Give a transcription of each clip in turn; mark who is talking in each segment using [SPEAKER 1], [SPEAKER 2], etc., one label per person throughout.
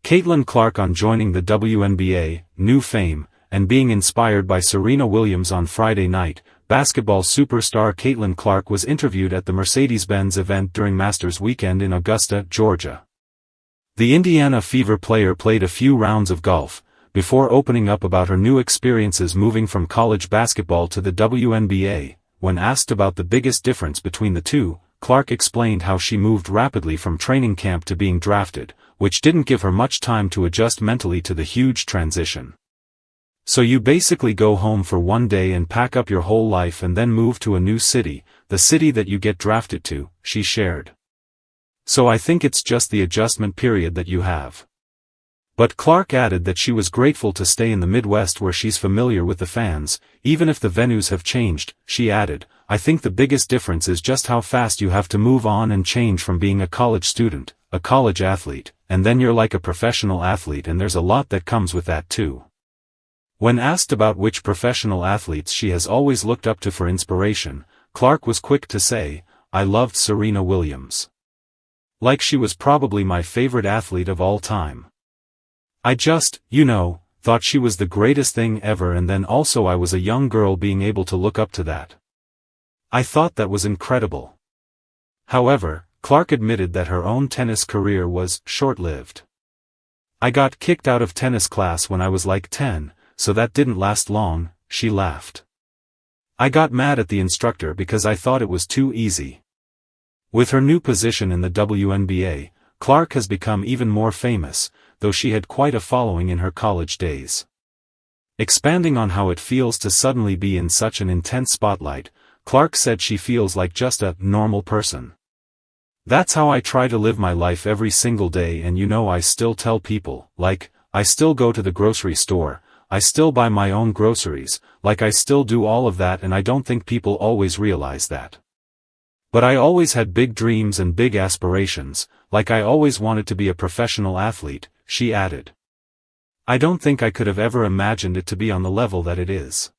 [SPEAKER 1] Caitlin Clark on joining the WNBA, new fame, and being inspired by Serena Williams on Friday night, basketball superstar Caitlin Clark was interviewed at the Mercedes-Benz event during Masters weekend in Augusta, Georgia. The Indiana Fever player played a few rounds of golf, before opening up about her new experiences moving from college basketball to the WNBA. When asked about the biggest difference between the two, Clark explained how she moved rapidly from training camp to being drafted, which didn't give her much time to adjust mentally to the huge transition. So you basically go home for one day and pack up your whole life and then move to a new city, the city that you get drafted to, she shared. So I think it's just the adjustment period that you have. But Clark added that she was grateful to stay in the Midwest where she's familiar with the fans, even if the venues have changed. She added, I think the biggest difference is just how fast you have to move on and change from being a college student, a college athlete, and then you're like a professional athlete, and there's a lot that comes with that too. When asked about which professional athletes she has always looked up to for inspiration, Clark was quick to say, I loved Serena Williams. Like she was probably my favorite athlete of all time. I just, thought she was the greatest thing ever, and then also I was a young girl being able to look up to that. I thought that was incredible. However, Clark admitted that her own tennis career was short-lived. I got kicked out of tennis class when I was like 10, so that didn't last long, she laughed. I got mad at the instructor because I thought it was too easy. With her new position in the WNBA, Clark has become even more famous, though she had quite a following in her college days. Expanding on how it feels to suddenly be in such an intense spotlight, Clark said she feels like just a normal person. That's how I try to live my life every single day, and I still tell people, I still go to the grocery store, I still buy my own groceries, I still do all of that, and I don't think people always realize that. But I always had big dreams and big aspirations, I always wanted to be a professional athlete, she added. I don't think I could have ever imagined it to be on the level that it is.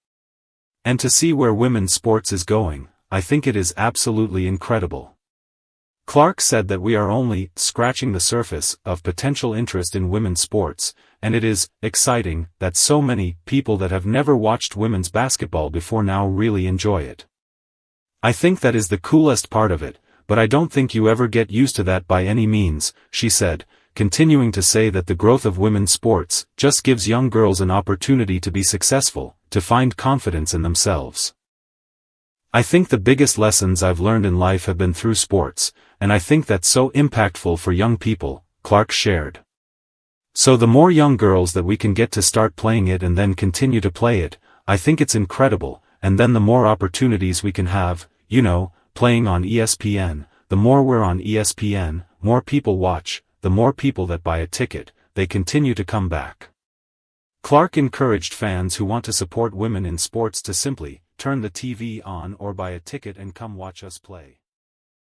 [SPEAKER 1] And to see where women's sports is going, I think it is absolutely incredible. Clark said that we are only scratching the surface of potential interest in women's sports, and it is exciting that so many people that have never watched women's basketball before now really enjoy it. I think that is the coolest part of it, but I don't think you ever get used to that by any means, she said, continuing to say that the growth of women's sports just gives young girls an opportunity to be successful, to find confidence in themselves. I think the biggest lessons I've learned in life have been through sports, and I think that's so impactful for young people, Clark shared. So the more young girls that we can get to start playing it and then continue to play it, I think it's incredible, and then the more opportunities we can have, playing on ESPN, the more we're on ESPN, more people watch, the more people that buy a ticket, they continue to come back. Clark encouraged fans who want to support women in sports to simply turn the TV on or buy a ticket and come watch us play.